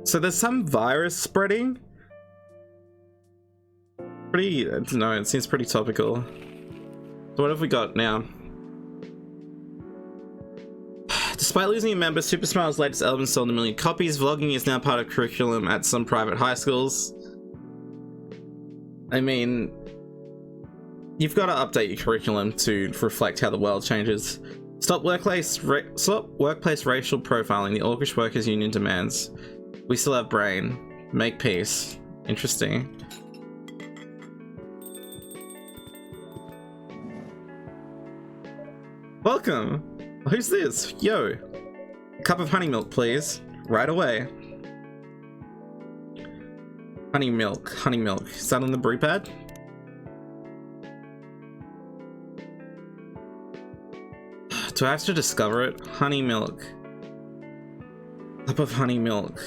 So there's some virus spreading. Pretty, I don't know, it seems pretty topical. So what have we got now? Despite losing a member, Super Smile's latest album sold 1 million copies. Vlogging is now part of curriculum at some private high schools. I mean, you've got to update your curriculum to reflect how the world changes. Stop workplace racial profiling. The Orcish Workers Union demands. We still have brain. Make peace. Interesting. Welcome. Who's this? Yo. A cup of honey milk, please. Right away. Honey milk. Honey milk. Is that on the brew pad? Do I have to discover it? Honey milk. Cup of honey milk.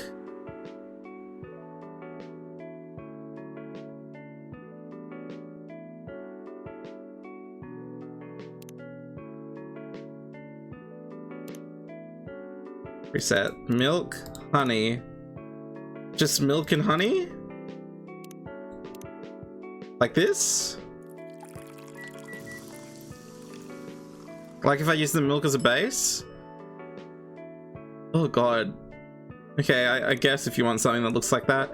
Reset. Milk, honey. Just milk and honey? Like this? Like if I use the milk as a base? Oh god. Okay, I guess if you want something that looks like that.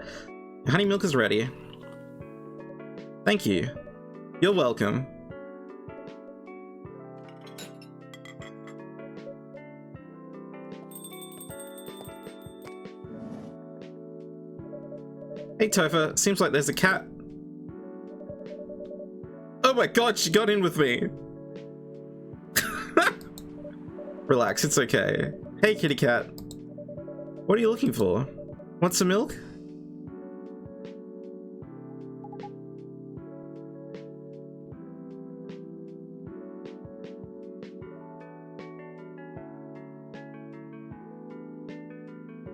Honey milk is ready. Thank you. You're welcome. Hey Topher, seems like there's a cat. Oh my god, she got in with me. Relax, it's okay. Hey kitty cat. What are you looking for? Want some milk?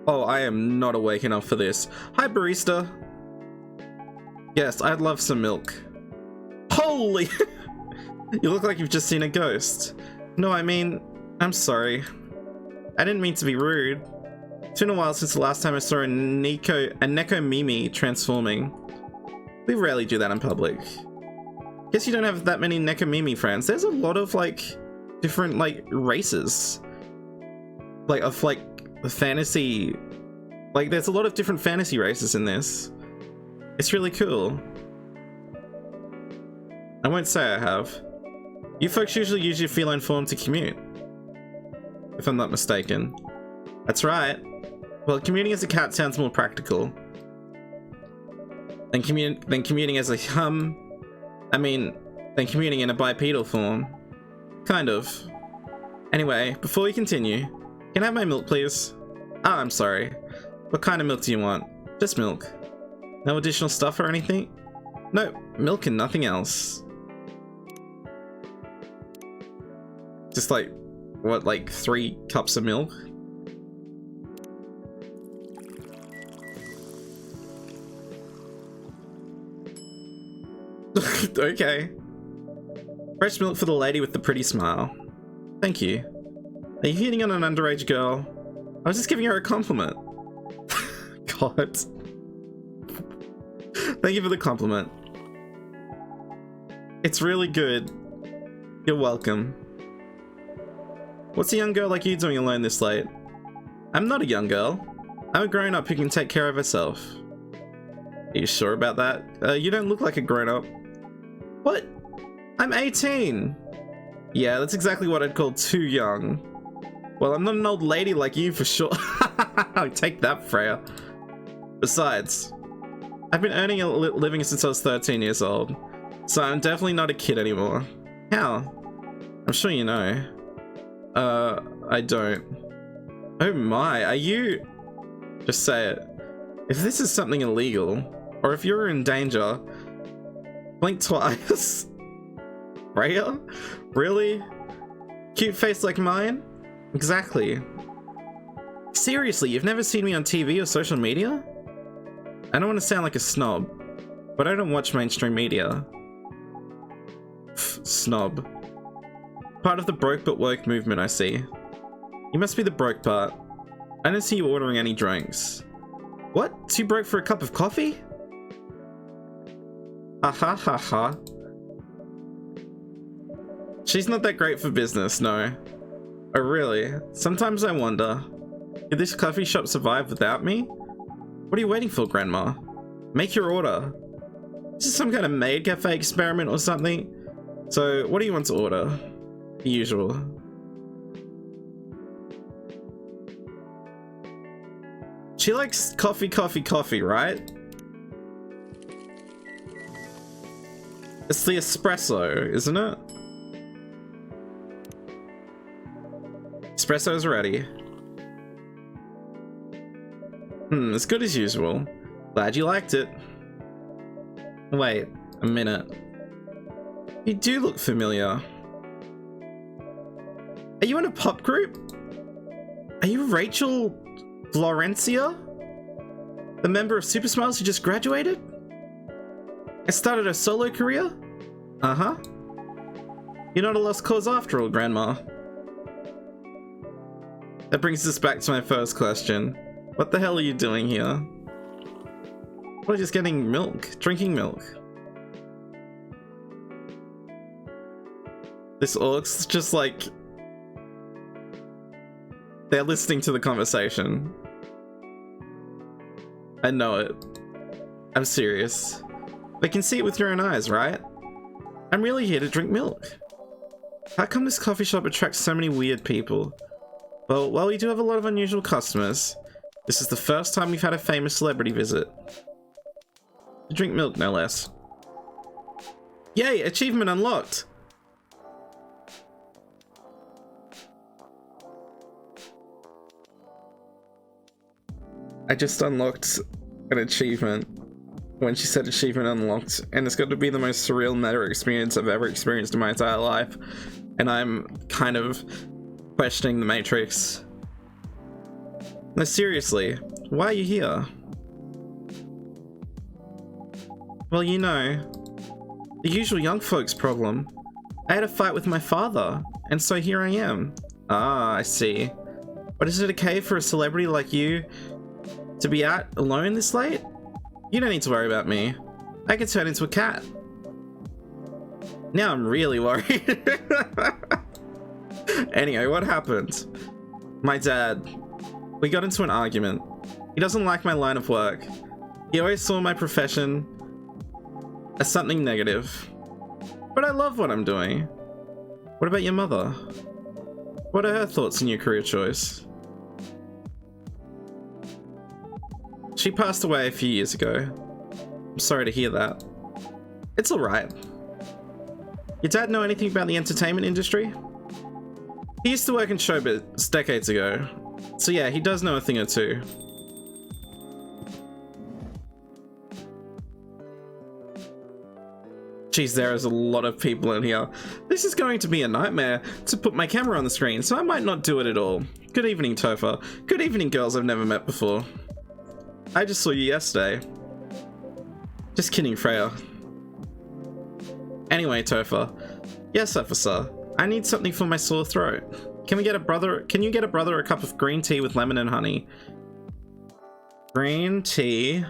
Oh, I am not awake enough for this. Hi, barista. Yes, I'd love some milk. Holy! You look like you've just seen a ghost. No, I mean, I'm sorry. I didn't mean to be rude. It's been a while since the last time I saw a Neko Mimi transforming. We rarely do that in public. Guess you don't have that many Neko Mimi friends. There's a lot of, like, different, like, races. Like, of, like, fantasy, like there's a lot of different fantasy races in this. It's really cool. I won't say I have. You folks usually use your feline form to commute, if I'm not mistaken. That's right. Well, commuting as a cat sounds more practical than commuting as a than commuting in a bipedal form. Kind of. Anyway, before we continue, can I have my milk, please? Ah, I'm sorry. What kind of milk do you want? Just milk. No additional stuff or anything? No, milk and nothing else. Just like, what, like 3 cups of milk? Okay. Fresh milk for the lady with the pretty smile. Thank you. Are you hitting on an underage girl? I was just giving her a compliment. God. Thank you for the compliment. It's really good. You're welcome. What's a young girl like you doing alone this late? I'm not a young girl. I'm a grown-up who can take care of herself. Are you sure about that? You don't look like a grown-up. What? I'm 18! Yeah, that's exactly what I'd call too young. Well, I'm not an old lady like you for sure. Take that, Freya. Besides, I've been earning a living since I was 13 years old, so I'm definitely not a kid anymore. How? I'm sure you know. I don't. Oh my, are you... Just say it. If this is something illegal, or if you're in danger, blink twice. Freya? Really? Cute face like mine? Exactly. Seriously, you've never seen me on TV or social media? I don't want to sound like a snob, but I don't watch mainstream media. Snob. Part of the broke but woke movement, I see. You must be the broke part. I don't see you ordering any drinks. What? Too broke for a cup of coffee? Ha ha ha ha. She's not that great for business, no. Oh really? Sometimes I wonder, could this coffee shop survive without me? What are you waiting for, Grandma? Make your order. Is this some kind of maid cafe experiment or something? So, what do you want to order? The usual. She likes coffee, coffee, coffee, right? It's the espresso, isn't it? Espresso's ready. As good as usual. Glad you liked it. Wait a minute. You do look familiar. Are you in a pop group? Are you Rachel Florencia? The member of Super Smiles who just graduated? And started a solo career? Uh-huh. You're not a lost cause after all, Grandma. That brings us back to my first question. What the hell are you doing here? We're just getting milk, drinking milk. This orc's just like... they're listening to the conversation. I know it. I'm serious. They can see it with your own eyes, right? I'm really here to drink milk. How come this coffee shop attracts so many weird people? Well, while we do have a lot of unusual customers, this is the first time we've had a famous celebrity visit. To drink milk, no less. Yay! Achievement unlocked! I just unlocked an achievement when she said achievement unlocked, and it's got to be the most surreal meta experience I've ever experienced in my entire life, and I'm kind of questioning the Matrix. No, seriously, why are you here? Well, you know, the usual young folks problem. I had a fight with my father, and so here I am. Ah, I see. But is it okay for a celebrity like you to be out alone this late? You don't need to worry about me. I can turn into a cat. Now I'm really worried. Anyway, what happened? My dad. We got into an argument. He doesn't like my line of work. He always saw my profession as something negative. But I love what I'm doing. What about your mother? What are her thoughts on your career choice? She passed away a few years ago. I'm sorry to hear that. It's alright. Your dad know anything about the entertainment industry? He used to work in showbiz decades ago. So yeah, he does know a thing or two. Jeez, there is a lot of people in here. This is going to be a nightmare to put my camera on the screen, so I might not do it at all. Good evening, Topher. Good evening, girls I've never met before. I just saw you yesterday. Just kidding, Freya. Anyway, Topher. Yes, officer. I need something for my sore throat. Can you get a brother a cup of green tea with lemon and honey? Green tea,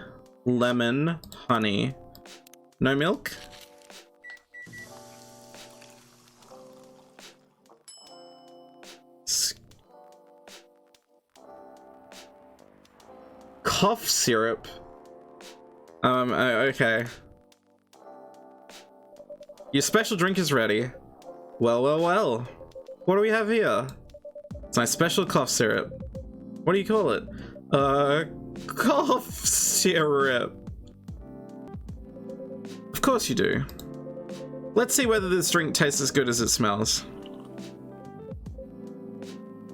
lemon, honey. No milk? Cough syrup. Okay. Your special drink is ready. Well, well, well. What do we have here? It's my special cough syrup. What do you call it? Cough syrup. Of course you do. Let's see whether this drink tastes as good as it smells.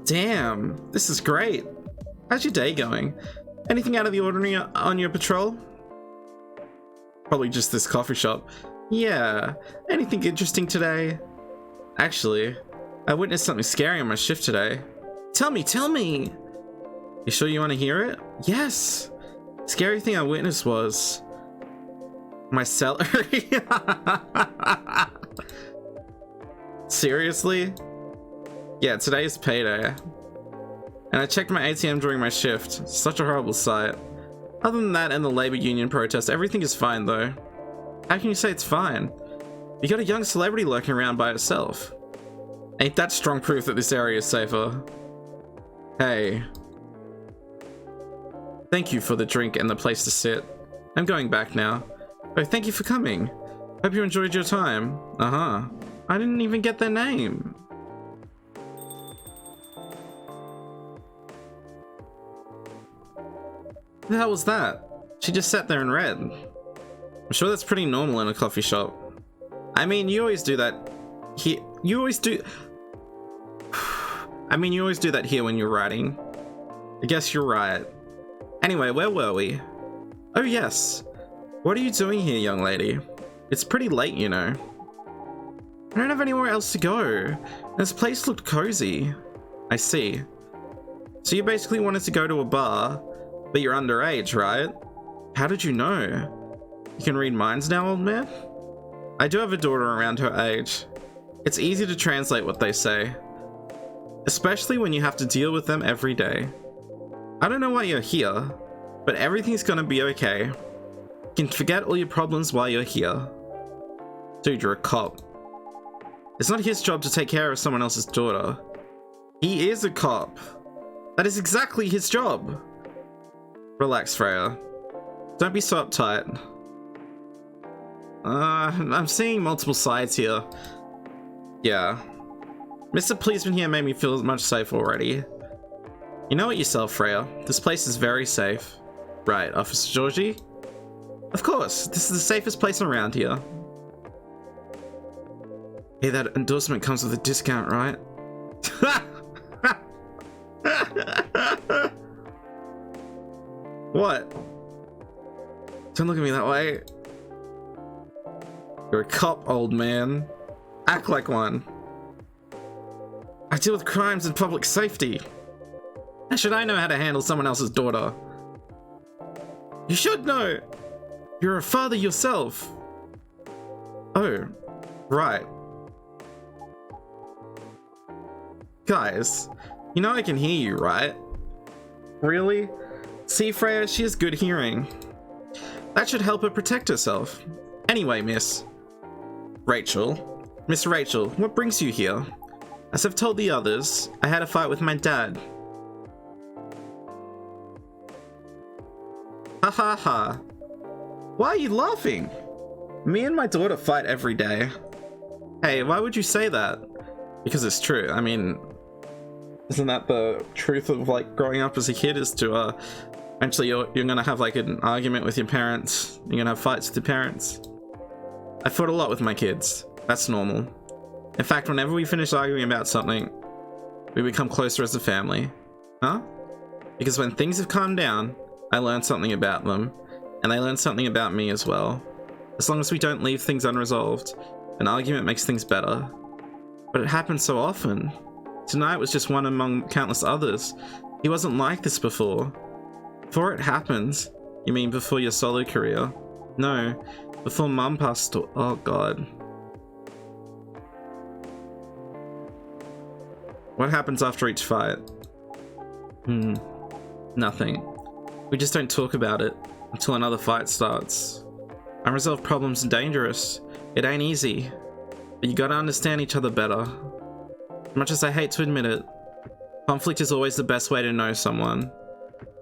Damn, this is great. How's your day going? Anything out of the ordinary on your patrol? Probably just this coffee shop. Yeah, anything interesting today? Actually, I witnessed something scary on my shift today. Tell me! You sure you want to hear it? Yes! Scary thing I witnessed was... my celery. Seriously? Yeah, today is payday. And I checked my ATM during my shift. Such a horrible sight. Other than that and the labor union protest, everything is fine though. How can you say it's fine? You got a young celebrity lurking around by herself. Ain't that strong proof that this area is safer? Hey. Thank you for the drink and the place to sit. I'm going back now. Oh, thank you for coming. Hope you enjoyed your time. Uh-huh. I didn't even get their name. What the hell was that? She just sat there and read. I'm sure that's pretty normal in a coffee shop. I mean, you always do that here. You always do... I mean, you always do that here when you're writing. I guess you're right. Anyway, where were we? Oh yes. What are you doing here, young lady? It's pretty late, you know. I don't have anywhere else to go. This place looked cozy. I see. So you basically wanted to go to a bar, but you're underage, right? How did you know? You can read minds now, old man? I do have a daughter around her age. It's easy to translate what they say. Especially when you have to deal with them every day. I don't know why you're here, but everything's gonna be okay. You can forget all your problems while you're here. Dude, you're a cop. It's not his job to take care of someone else's daughter. He is a cop. That is exactly his job. Relax, Freya. Don't be so uptight. I'm seeing multiple sides here. Yeah. Mr. Policeman here made me feel much safer already. You know it yourself, Freya. This place is very safe. Right, Officer Georgie? Of course, this is the safest place around here. Hey, that endorsement comes with a discount, right? What? Don't look at me that way. You're a cop, old man. Act like one. I deal with crimes and public safety. How should I know how to handle someone else's daughter? You should know. You're a father yourself. Oh, right. Guys, you know I can hear you, right? Really? See, Freya, she has good hearing. That should help her protect herself. Anyway, Miss Rachel, what brings you here? As I've told the others, I had a fight with my dad. Ha ha ha. Why are you laughing? Me and my daughter fight every day. Hey, why would you say that? Because it's true. I mean, isn't that the truth of like growing up as a kid, is to eventually you're gonna have like an argument with your parents. You're gonna have fights with your parents. I fought a lot with my kids. That's normal. In fact, whenever we finish arguing about something, we become closer as a family. Huh? Because when things have calmed down, I learn something about them, and they learn something about me as well. As long as we don't leave things unresolved, an argument makes things better. But it happens so often. Tonight was just one among countless others. He wasn't like this before. Before it happened? You mean before your solo career? No, before Mum passed. Oh god. What happens after each fight? Nothing. We just don't talk about it until another fight starts. Unresolved problems are dangerous. It ain't easy. But you gotta understand each other better. As much as I hate to admit it, conflict is always the best way to know someone.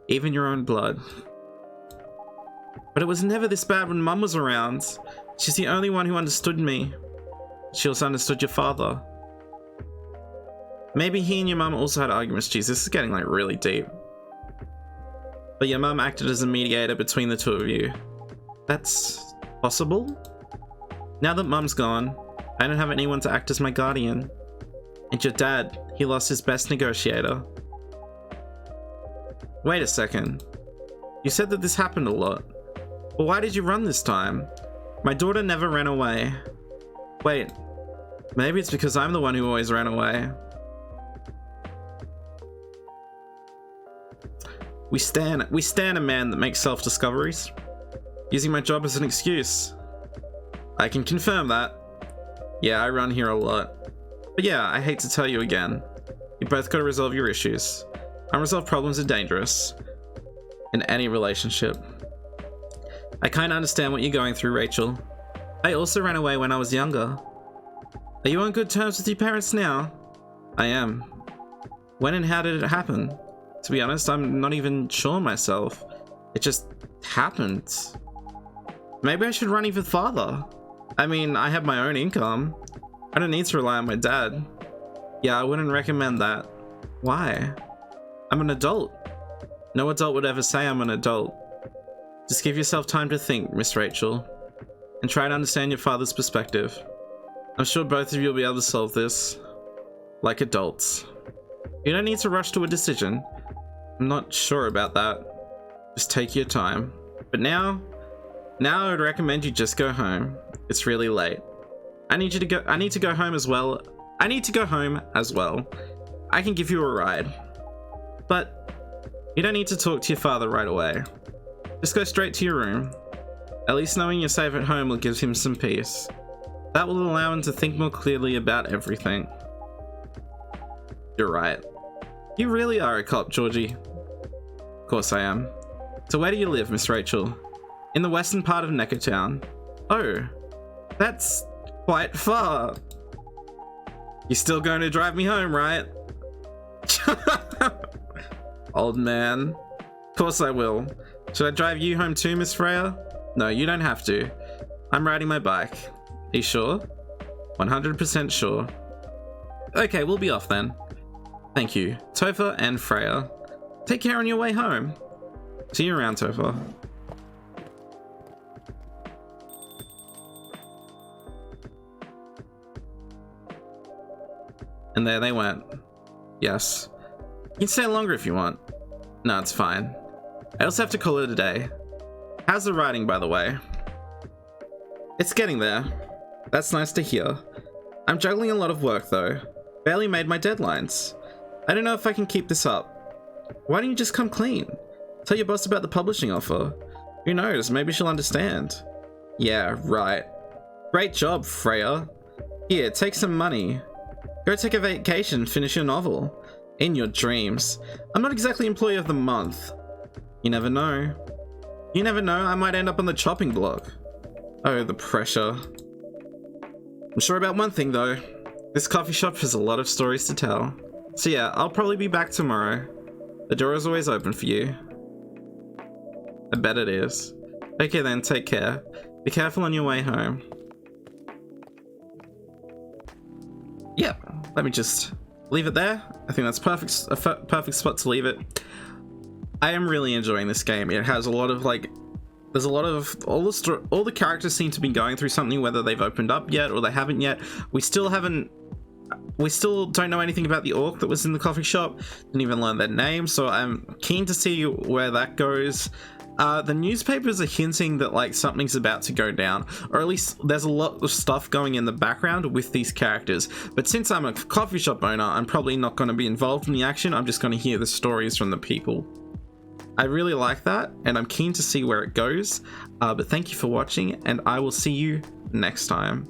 Even your own blood. But it was never this bad when Mum was around. She's the only one who understood me. She also understood your father. Maybe he and your mum also had arguments. Jeez, this is getting like really deep. But your mum acted as a mediator between the two of you. That's possible? Now that Mum's gone, I don't have anyone to act as my guardian. And your dad, he lost his best negotiator. Wait a second. You said that this happened a lot. Well, why did you run this time? My daughter never ran away. Wait, maybe it's because I'm the one who always ran away. We stand a man that makes self-discoveries, using my job as an excuse. I can confirm that. Yeah, I run here a lot. But yeah, I hate to tell you again. You both gotta resolve your issues. Unresolved problems are dangerous. in any relationship. I kinda understand what you're going through, Rachel. I also ran away when I was younger. Are you on good terms with your parents now? I am. When and how did it happen? To be honest, I'm not even sure myself. It just happened. Maybe I should run even farther. I mean, I have my own income. I don't need to rely on my dad. Yeah, I wouldn't recommend that. Why? I'm an adult. No adult would ever say I'm an adult. Just give yourself time to think, Miss Rachel, and try to understand your father's perspective. I'm sure both of you will be able to solve this like adults. You don't need to rush to a decision. I'm not sure about that. Just take your time. But now I would recommend you just go home. It's really late. I need to go home as well. I can give you a ride. But you don't need to talk to your father right away. Just go straight to your room. At least knowing you're safe at home will give him some peace. That will allow him to think more clearly about everything. You're right. You really are a cop, Georgie. Of course I am. So where do you live, Miss Rachel? In the western part of Neckertown. Oh, that's quite far. You're still going to drive me home, right? Old man. Of course I will. Should I drive you home too, Miss Freya? No, you don't have to. I'm riding my bike. Are you sure? 100% sure. Okay, we'll be off then. Thank you, Topher and Freya. Take care on your way home. See you around, Topher. And there they went. Yes. You can stay longer if you want. No, it's fine. I also have to call it a day. How's the writing, by the way? It's getting there. That's nice to hear. I'm juggling a lot of work, though. Barely made my deadlines. I don't know if I can keep this up. Why don't you just come clean? Tell your boss about the publishing offer. Who knows, maybe she'll understand. Yeah, right. Great job, Freya. Here, take some money. Go take a vacation, finish your novel. In your dreams. I'm not exactly employee of the month. You never know. You never know, I might end up on the chopping block. Oh, the pressure. I'm sure about one thing though. This coffee shop has a lot of stories to tell. So yeah, I'll probably be back tomorrow. The door is always open for you. I bet it is. Okay then, take care. Be careful on your way home. Yeah, let me just leave it there. I think that's a perfect spot to leave it. I am really enjoying this game. It has a lot of like, there's a lot of, all the characters seem to be going through something, whether they've opened up yet or they haven't yet. We still don't know anything about the orc that was in the coffee shop. Didn't even learn their name, so I'm keen to see where that goes. The newspapers are hinting that like something's about to go down, or at least there's a lot of stuff going in the background with these characters. But since I'm a coffee shop owner, I'm probably not going to be involved in the action. I'm just going to hear the stories from the people. I really like that, and I'm keen to see where it goes. But thank you for watching, and I will see you next time.